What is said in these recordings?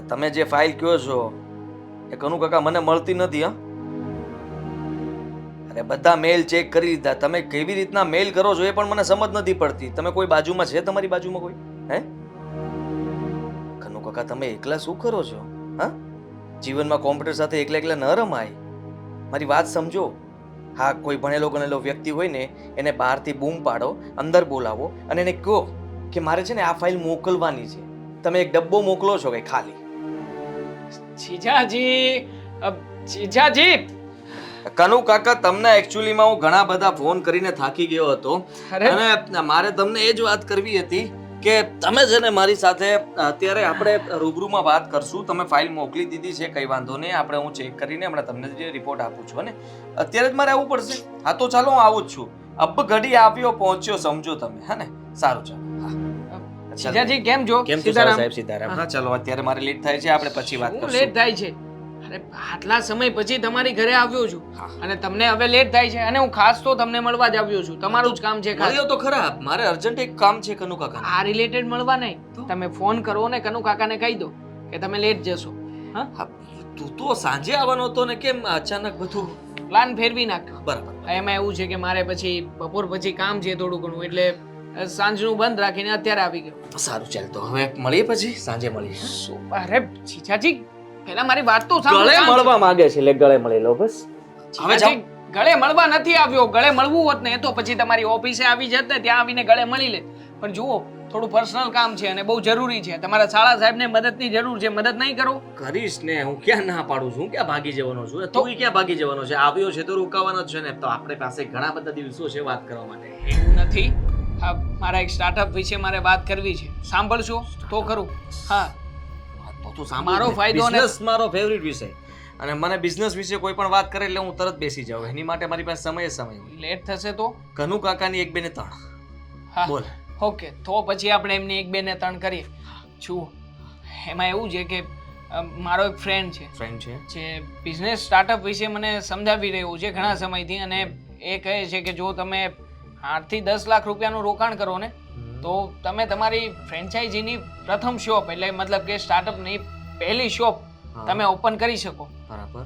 તમે જે ફાઇલ કહો છો એ કનુ કાકા મને મળતી નથી. હા, અરે બધા મેલ ચેક કરી લીધા. તમે કેવી રીતના મેલ કરો છો એ પણ મને સમજ નથી પડતી. તમે કોઈ બાજુમાં છે? તમારી બાજુમાં કોઈ હે? કનુ કાકા તમે એકલા શું કરો છો? હા, જીવનમાં કોમ્પ્યુટર સાથે એકલા એકલા ન રમાય. મારી વાત સમજો. હા, કોઈ ભણેલો ગણેલો વ્યક્તિ હોય ને એને બહારથી બૂમ પાડો, અંદર બોલાવો અને એને કહો કે મારે છે ને આ ફાઇલ મોકલવાની છે. તમે એક ડબ્બો મોકલો છો કે ખાલી? જીજાજી, જીજાજી. કનુ કાકા તમને એકચ્યુઅલીમાં હું ઘણા બધા ફોન કરીને થાકી ગયો હતો અરે. અને મારે તમને એ જ વાત કરવી હતી કે તમે છે ને મારી સાથે અત્યારે આપણે રૂબરૂમાં વાત કરશું. તમે ફાઇલ મોકલી દીધી છે, કંઈ વાંધો નહીં. આપણે હું ચેક કરીને હમણાં તમને જે રિપોર્ટ આપું છું ને અત્યારે જ મારે આવવું પડશે. હા તો ચાલો હું આવું જ છું. અબ ઘડી આવ્યો પહોંચ્યો સમજો તમે. હા ને, સારું ચાલો. હા જીજાજી કેમ છો? કેમ છો સાહેબ? સીતારામ. હા ચાલો, અત્યારે મારે લેટ થાય છે, આપણે પછી વાત શું કરશું. લેટ થાય છે? અરે આટલા સમય પછી તમારી ઘરે આવ્યો છું હા. અને તમને હવે લેટ થાય છે અને હું ખાસ તો તમને મળવા જ આવ્યો છું. તમારું જ કામ છે ખાસ. મળ્યો તો ખરા. મારે અર્જન્ટ એક કામ છે કનુ કાકા. આ રિલેટેડ મળવા નહીં. તમે ફોન કરો ને કનુ કાકાને કહી દો કે તમે લેટ જશો. હા, હા, તું તો સાંજે આવવાનો હતો ને કેમ અચાનક બધું? પ્લાન ફેરવી નાખ. બરાબર. એમાં એવું છે કે મારે પછી બપોર પછી કામ છે થોડું ઘણું, એટલે સાંજનું બંધ રાખીને અત્યારે આવી ગયો. સારું ચાલ તો હવે મળીએ, પછી સાંજે મળીએ. શું? અરે જીજાજી, પહેલા મારી વાત તો સાંભળો. ગળે મળવા માંગે છે, એટલે ગળે મળી લો બસ. હવે જાઓ. જીજાજી, ગળે મળવા નથી આવ્યો. ગળે મળવું હોત ને તો પછી તમારી ઓફિસે આવી જત ને, ત્યાં આવીને ગળે મળી લે. પણ જુઓ, થોડું પર્સનલ કામ છે અને બહુ જરૂરી છે. તમારા શાળા સાહેબને મદદની જરૂર છે, મદદ નહીં કરો? કરીશ ને. હું ક્યાં ના પાડું છું? હું ક્યાં ભાગી જવાનો છું? તું ક્યાં ભાગી જવાનો છે? આવ્યો છે તો રોકાવાનો જ છે ને. તો આપણે પાસે ઘણા બધા દિવસો છે વાત કરવા માટે. એવું નથી. હા, મારા એક સ્ટાર્ટઅપ વિશે મારે વાત કરવી છે. સાંભળશો તો ખરું? હા, તો મારો ફાયદો અને- બિઝનેસ મારો ફેવરિટ વિષય. અને મને બિઝનેસ વિશે કોઈ પણ વાત કરે એટલે હું તરત બેસી જાઉં. એની માટે મારી પાસે સમય હોય. લેટ થશે તો? કનુ કાકાની 1 2 ને 3. હા, બોલ. ઓકે, તો પછી આપણે એમની 1 2 ને 3 કરીએ. જુઓ, એમાં એવું છે કે મારો એક ફ્રેન્ડ છે ફ્રેન્ડ છે. જે બિઝનેસ સ્ટાર્ટઅપ વિશે મને સમજાવી રહ્યું છે ઘણા સમયથી, અને એ કહે છે કે જો તમે 8 થી 10 લાખ રૂપિયાનું રોકાણ કરો ને તો તમે તમારી ફ્રેન્ચાઇઝીની પ્રથમ શોપ, એટલે મતલબ કે સ્ટાર્ટઅપની પહેલી શોપ તમે ઓપન કરી શકો. બરાબર.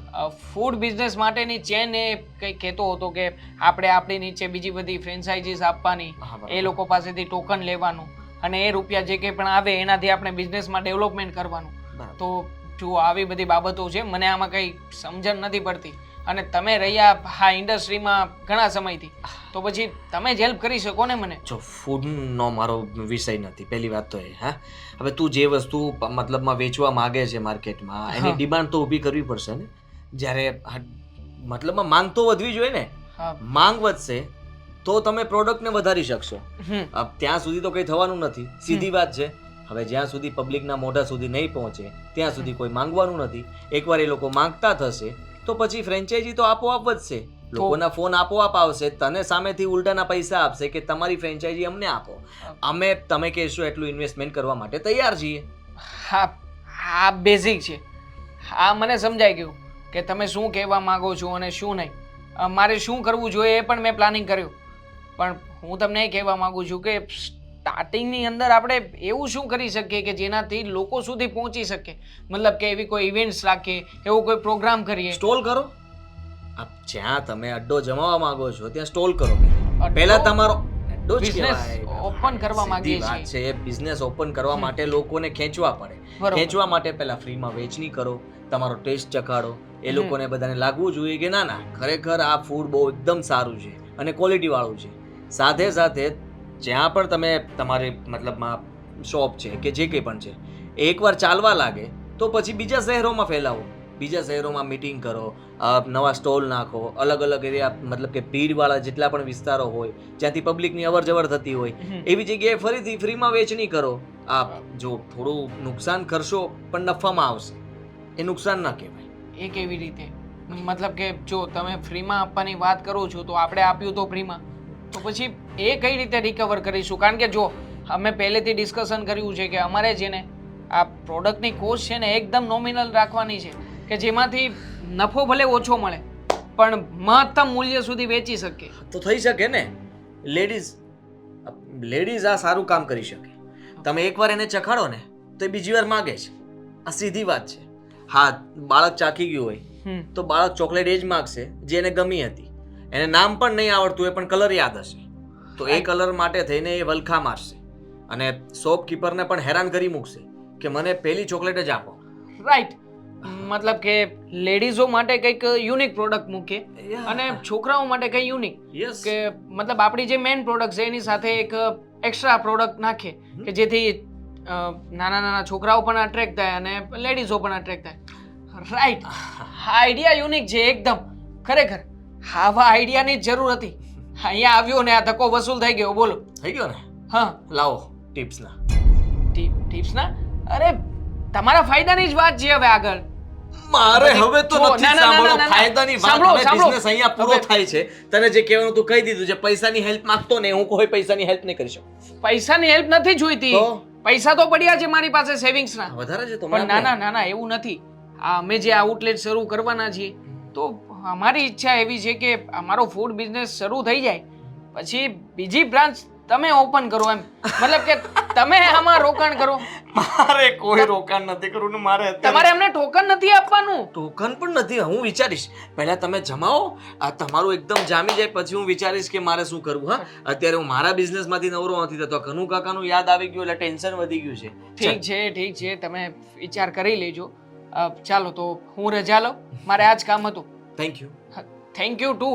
ફૂડ બિઝનેસ માટેની ચેન એ કંઈક કહેતો હતો કે આપણે આપણી નીચે બીજી બધી ફ્રેન્ચાઇઝીસ આપવાની, હા, બરાબર. એ લોકો પાસેથી ટોકન લેવાનું અને એ રૂપિયા જે કંઈ પણ આવે એનાથી આપણે બિઝનેસમાં ડેવલપમેન્ટ કરવાનું. બરાબર. તો જુઓ, આવી બધી બાબતો છે, મને આમાં કંઈ સમજણ નથી પડતી. અને તમે રહ્યા આ ઇન્ડસ્ટ્રીમાં ઘણા સમયથી, તો પછી તમે જ હેલ્પ કરી શકો ને મને. જો ફૂડનો મારો વિષય નથી, પહેલી વાત તો એ. હા, હવે તું જે વસ્તુ મતલબમાં વેચવા માંગે છે માર્કેટમાં, એની ડિમાન્ડ તો ઊભી કરવી પડશે ને. જ્યારે મતલબમાં માંગ તો વધવી જોઈએ ને. હા. માંગ વધશે તો તમે પ્રોડક્ટને વધારી શકશો. હમ. ત્યાં સુધી તો કંઈ થવાનું નથી. સીધી વાત છે. હવે જ્યાં સુધી પબ્લિકના મોઢા સુધી નહીં પહોંચે ત્યાં સુધી કોઈ માંગવાનું નથી. એકવાર એ લોકો માંગતા થશે તો પછી ફ્રેન્ચાઇઝી તો આપોઆપ વધશે. લોકોના ફોન આપોઆપ આવશે, તને સામેથી ઉલટાના પૈસા આપશે કે તમારી ફ્રેન્ચાઇઝી અમને આપો. અમે તમે કહેશો એટલું ઇન્વેસ્ટમેન્ટ કરવા માટે તૈયાર છીએ. હા, આ બેઝિક છે. હા, મને સમજાઈ ગયું કે તમે શું કહેવા માંગો છો અને શું નહીં. મારે શું કરવું જોઈએ એ પણ મેં પ્લાનિંગ કર્યું. પણ હું તમને એ કહેવા માંગુ છું કે સ્ટાર્ટિંગની અંદર આપણે એવું શું કરી શકીએ કે જેનાથી લોકો સુધી પહોંચી શકે? મતલબ કે એવી કોઈ ઇવેન્ટ્સ રાખીએ, એવો કોઈ પ્રોગ્રામ કરીએ. સ્ટોલ કરો. જ્યાં તમે અડ્ડો જમાવવા માંગો છો ત્યાં સ્ટોલ કરો. પહેલા તમારો અડ્ડો જ બિઝનેસ કહેવાય. ઓપન કરવા માંગીએ સીધી વાત છીએ. છે. બિઝનેસ ઓપન કરવા માટે લોકોને ખેંચવા પડે. બરોબર. ખેંચવા માટે પહેલા ફ્રીમાં વેચણી કરો, તમારો ટેસ્ટ ચખાડો. એ લોકોને બધાને લાગવું જોઈએ કે ના ના, ખરેખર આ ફૂડ બહુ એકદમ સારું છે અને ક્વોલિટી વાળું છે. સાથે સાથે જ્યાં પણ તમે તમારી મતલબમાં શોપ છે કે જે કંઈ પણ છે, એકવાર ચાલવા લાગે તો પછી બીજા શહેરોમાં ફેલાવો. બીજા શહેરોમાં મીટિંગ કરો, નવા સ્ટોલ નાખો, અલગ અલગ એરિયા, મતલબ કે ભીડવાળા જેટલા પણ વિસ્તારો હોય જ્યાંથી પબ્લિકની અવર જવર થતી હોય એવી જગ્યાએ ફરીથી ફ્રીમાં વેચણી કરો. આ જો થોડું નુકસાન કરશો પણ નફામાં આવશે, એ નુકસાન ના કહેવાય. એ કેવી રીતે? મતલબ કે જો તમે ફ્રીમાં આપવાની વાત કરો છો તો આપણે આપ્યું તો ફ્રીમાં, તો પછી એ કઈ રીતે રિકવર કરીશું? કારણ કે જો અમે પહેલેથી ડિસ્કશન કર્યું છે કે અમારે છે ને આ પ્રોડક્ટની કોસ્ટ છે ને એકદમ નોમિનલ રાખવાની છે કે જેમાંથી નફો ભલે ઓછો મળે પણ મહત્તમ મૂલ્ય સુધી વેચી શકીએ. તો થઈ શકે ને. લેડીઝ આ સારું કામ કરી શકે. તમે એકવાર એને ચખાડો ને તો એ બીજી વાર માગે છે. આ સીધી વાત છે. હા, બાળક ચાખી ગયું હોય તો બાળક ચોકલેટ એ જ માગશે જે એને ગમી હતી. એને નામ પણ નહીં આવડતું હોય પણ કલર યાદ હશે, તો એ કલર માટે થઈને એ વલખા મારશે અને શોપકીપરને પણ હેરાન કરી મૂકશે કે મને પેલી ચોકલેટ જ આપો. રાઈટ. મતલબ કે લેડીઝો માટે કંઈક યુનિક પ્રોડક્ટ મૂકીએ અને છોકરાઓ માટે કંઈ યુનિક યસ, કે મતલબ આપણી જે મેઇન પ્રોડક્ટ છે એની સાથે એક એક્સ્ટ્રા પ્રોડક્ટ નાખીએ કે જેથી નાના નાના છોકરાઓ પણ અટ્રેક્ટ થાય અને લેડીઝો પણ અટ્રેક્ટ થાય. રાઈટ. આ આઈડિયા યુનિક છે એકદમ. ખરેખર આવા આઈડિયાની જ જરૂર હતી. અહીંયા આવ્યો ને આ ધક્કો વસૂલ થઈ ગયો. બોલો. થઈ ગયો ને? હા, લાવો ટિપ્સના. ટિપ્સના? અરે તમારા ફાયદાની જ વાત છે હવે આગળ. મારે હવે તો જો, નથી ના, ના, સાંભળો ના, ના, ના. ફાયદાની વાત. સાંભળો, હવે સાંભળો. બિઝનેસ અહીંયા પૂરો હવે- થાય છે. તને જે કહેવાનું તું કહી દીધું છે. પૈસાની હેલ્પ માંગતો ને, હું કોઈ પૈસાની હેલ્પ નહીં કરી શકું. પૈસાની હેલ્પ નથી જોઈતી. તો? પૈસા તો પડ્યા છે મારી પાસે સેવિંગ્સના. વધારે છે તો પણ ના ના ના ના એવું નથી. આ અમે જે આઉટલેટ શરૂ કરવાના છીએ તો અમારી ઈચ્છા એવી છે કે અમારો ફૂડ બિઝનેસ શરૂ થઈ જાય પછી બીજી બ્રાન્ચ તમે ઓપન કરો એમ. મતલબ કે તમે આમાં રોકાણ કરો. મારે કોઈ રોકાણ નથી કરવું ને મારે તમારે એમને ટોકન નથી આપવાનું. ટોકન પણ નથી. હું વિચારીશ પહેલા તમે જમાવો, આ તમારું એકદમ જામી જાય પછી હું વિચારીશ કે મારે શું કરવું. હા, અત્યારે હું મારા બિઝનેસ માંથી નવરો નથી થતો. કનુ કાકાનું યાદ આવી ગયું એટલે ટેન્શન વધી ગયું છે. ઠીક છે ઠીક છે તમે વિચાર કરી લેજો. ચાલો તો હું રજા લઉં. મારે આ જ કામ હતું. Thank you. Thank you too.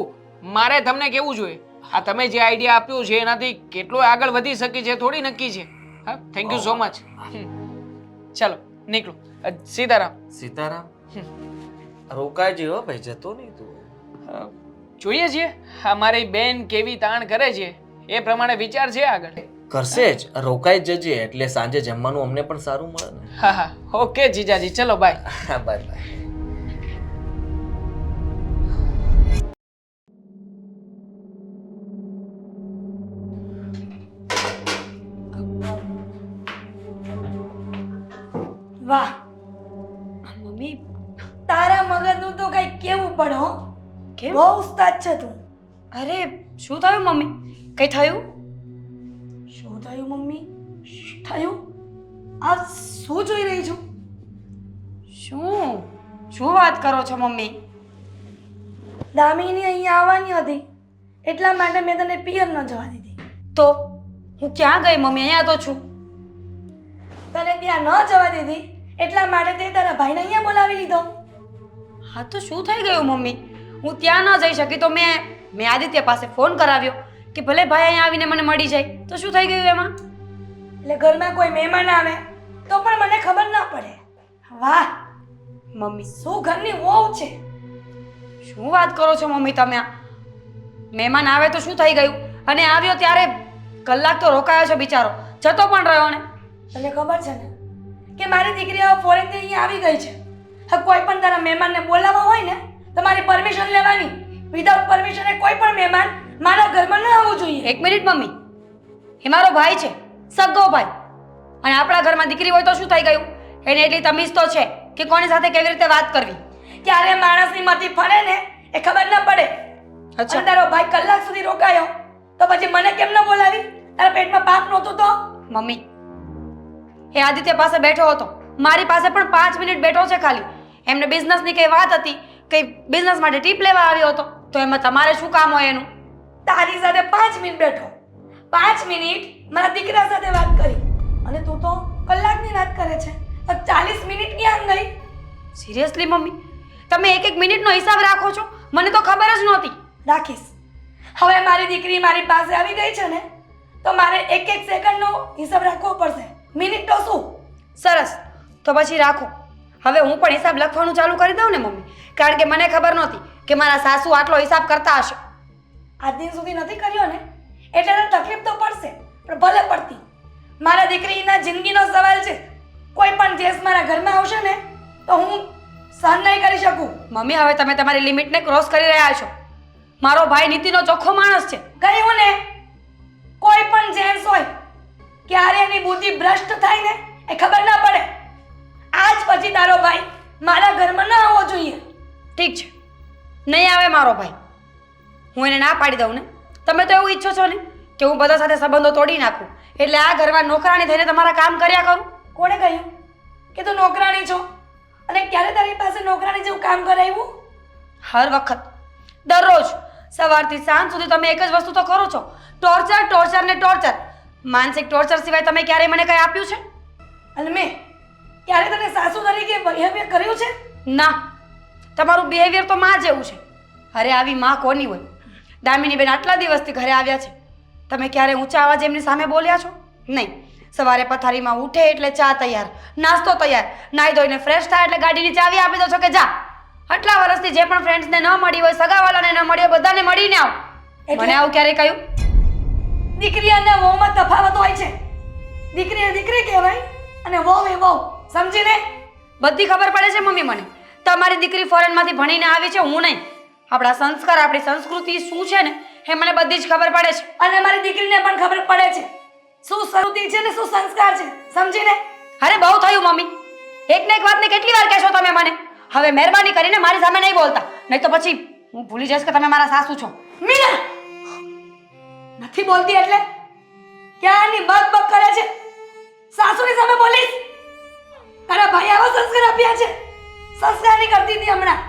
મારે તમને કેવું જોઈએ આ તમે જે આઈડિયા આપ્યો છે એનાથી કેટલો આગળ વધી શકે છે થોડી નક્કી છે. હા, થેન્ક યુ સો મચ. ચાલો નીકળો. સીતારામ. સીતારામ. રોકાય જેવો ભાઈ, જતો નહીં તું. જોઈએ છીએ અમારી બેન કેવી તાણ કરે છે એ પ્રમાણે વિચાર છે આગળ. કરશે જ. રોકાઈ જજે એટલે સાંજે જમવાનું અમને પણ સારું મળે ને. હા હા ઓકે જીજાજી ચલો બાય. Bye bye. વાહ મમ્મી, તારા મગજનું તો કઈ કેવું પડે હો. કેમ? બહુ ઉસ્તાદ છે તું. અરે શું થયું મમ્મી? કઈ થયું? શું થયું મમ્મી? શું થયું? આ શું જોઈ રહી છું? શું શું વાત કરો છો મમ્મી? દામિની અહીંયા આવવાની હતી એટલા માટે મેં તને પિયર ન જવા દીધી. તો હું ક્યાં ગઈ મમ્મી? અહીંયા તો છું. તને ત્યાં ન જવા દીધી એટલા માટે તે તારા ભાઈને અહીંયા બોલાવી લીધો. હા તો શું થઈ ગયું મમ્મી? હું ત્યાં ન જઈ શકી તો મેં આદિત્ય પાસે ફોન કરાવ્યો કે ભલે ભાઈ અહીંયા આવીને મને મળી જાય. તો શું થઈ ગયું એમાં? એટલે ઘરમાં કોઈ મહેમાન આવે તો પણ મને ખબર ના પડે. વાહ મમ્મી શું ઘરની વહુ છે. શું વાત કરો છો મમ્મી તમે? મહેમાન આવે તો શું થઈ ગયું? અને આવ્યો ત્યારે કલાક તો રોકાયો છે બિચારો, જતો પણ રહ્યો ને. તને ખબર છે ને કે મારી દીકરી હવે ફોરેનથી અહીંયા આવી ગઈ છે. હવે કોઈ પણ તારા મહેમાનને બોલાવવા હોય ને તો મારી પરમિશન લેવાની. વિધાઉટ પરમિશન કોઈ પણ મહેમાન મારા ઘરમાં ન આવવું જોઈએ. એક મિનિટ મમ્મી, એ મારો ભાઈ છે, સગો ભાઈ. અને આપણા ઘરમાં દીકરી હોય તો શું થઈ ગયું? એને એટલી તમીઝ તો છે કે કોની સાથે કેવી રીતે વાત કરવી. ક્યારે માણસની મતી ફરે ને એ ખબર ન પડે. અચ્છા. અને તારો ભાઈ કલાક સુધી રોકાયો તો પછી મને કેમ ન બોલાવી? તારા પેટમાં પાપ નહોતું તો? મમ્મી, એ આદિત્ય પાસે બેઠો હતો, મારી પાસે પણ 5 મિનિટ બેઠો છે ખાલી. એમને બિઝનેસની કઈ વાત હતી, કઈ બિઝનેસ માટે ટીપ લેવા આવ્યો હતો, તો એમાં તમારે શું કામ હોય એનું? તારી સાથે 5 મિનિટ બેઠો, 5 મિનિટ મારા દીકરા સાથે વાત કરી અને તું તો કલાકની વાત કરે છે. તો 40 મિનિટ ક્યાં ગઈ? સિરિયસલી મમ્મી, તમે એક એક મિનિટનો હિસાબ રાખો છો? મને તો ખબર જ નહોતી. રાખીશ. હવે મારી દીકરી મારી પાસે આવી ગઈ છે ને તો મારે એક એક સેકન્ડનો હિસાબ રાખવો પડશે. મિનિટ તો શું? સરસ, તો પછી રાખો. હવે હું પણ હિસાબ લખવાનું ચાલુ કરી દઉં ને મમ્મી, કારણ કે મને ખબર નહોતી કે મારા સાસુ આટલો હિસાબ કરતા હશે. આજ દિન સુધી નથી કર્યો ને એટલે તને તકલીફ તો પડશે, પણ ભલે પડતી. મારા દીકરીના જિંદગીનો સવાલ છે. કોઈ પણ જેસ મારા ઘરમાં આવશે ને તો હું સહન નહીં કરી શકું. મમ્મી, હવે તમે તમારી લિમિટને ક્રોસ કરી રહ્યા છો. મારો ભાઈ નીતિનો ચોખ્ખો માણસ છે. કહ્યું ને, કોઈ પણ જેન્ટ્સ હોય ક્યારે એની બુદ્ધિ ભ્રષ્ટ થાય ને એ ખબર ના પડે. આજ પછી તારો ભાઈ મારા ઘરમાં ન આવવો જોઈએ. ઠીક છે, નહીં આવે મારો ભાઈ. હું એને ના પાડી દઉં ને? તમે તો એવું ઈચ્છો છો ને કે હું બધા સાથે સંબંધો તોડી નાખું, એટલે આ ઘરમાં નોકરાણી થઈને તમારા કામ કર્યા કરું? કોણે કહ્યું કે તું નોકરાણી છો અને ક્યારે તારી પાસે નોકરાણી જેવું કામ કરાવ્યું? હર વખત દરરોજ સવારથી સાંજ સુધી તમે એક જ વસ્તુ તો કરો છો, ટોર્ચર ટોર્ચર ને ટોર્ચર. માનસિક ટોર્ચર સિવાય તમે ક્યારેય મને કંઈ આપ્યું છે? અને મેં ક્યારે તને સાસુ તરીકે બિહેવિયર કર્યું છે? ના, તમારું બિહેવિયર તો માં જેવું છે. અરે આવી માં કોની હોય? દામિની બેન આટલા દિવસથી ઘરે આવ્યા છે, તમે ક્યારે ઊંચા અવાજે એમની સામે બોલ્યા છો? નહીં. સવારે પથારીમાં ઉઠે એટલે ચા તૈયાર, નાસ્તો તૈયાર, નાહી ધોઈને ફ્રેશ થાય એટલે ગાડીની ચાવી આપી દો છો કે જા. આટલા વર્ષથી જે પણ ફ્રેન્ડ્સને ન મળી હોય, સગાવાલાને ન મળી હોય, બધાને મળીને આવ. મને આવું ક્યારે કહ્યું? દીકરી અને વહુમાં તફાવત હોય છે. દીકરી એ દીકરી કહેવાય અને વહુ એ વહુ. સમજીને? બધી ખબર પડે છે મમ્મી મને. તમારી દીકરી ફોરેનમાંથી ભણીને આવી છે, હું નહીં. આપણા સંસ્કાર, આપણી સંસ્કૃતિ શું છે ને એ મને બધી જ ખબર પડે છે. અને મારી દીકરીને પણ ખબર પડે છે શું સંસ્કૃતિ છે ને શું સંસ્કાર છે. સમજીને? અરે બહુ થયું મમ્મી. એક ને એક વાતને કેટલી વાર કહેશો તમે મને? હવે મહેરબાની કરીને મારી સામે નહીં બોલતા, નહીં તો પછી હું ભૂલી જઈશ કે તમે મારા સાસુ છો. મીના નથી બોલતી એટલે ક્યાંની બક બક કરે છે? સાસુની સામે બોલીશ? તારા ભાઈ આવા સંસ્કાર આપ્યા છે? સંસ્કાર નહીં કરતી હતી હમણાં.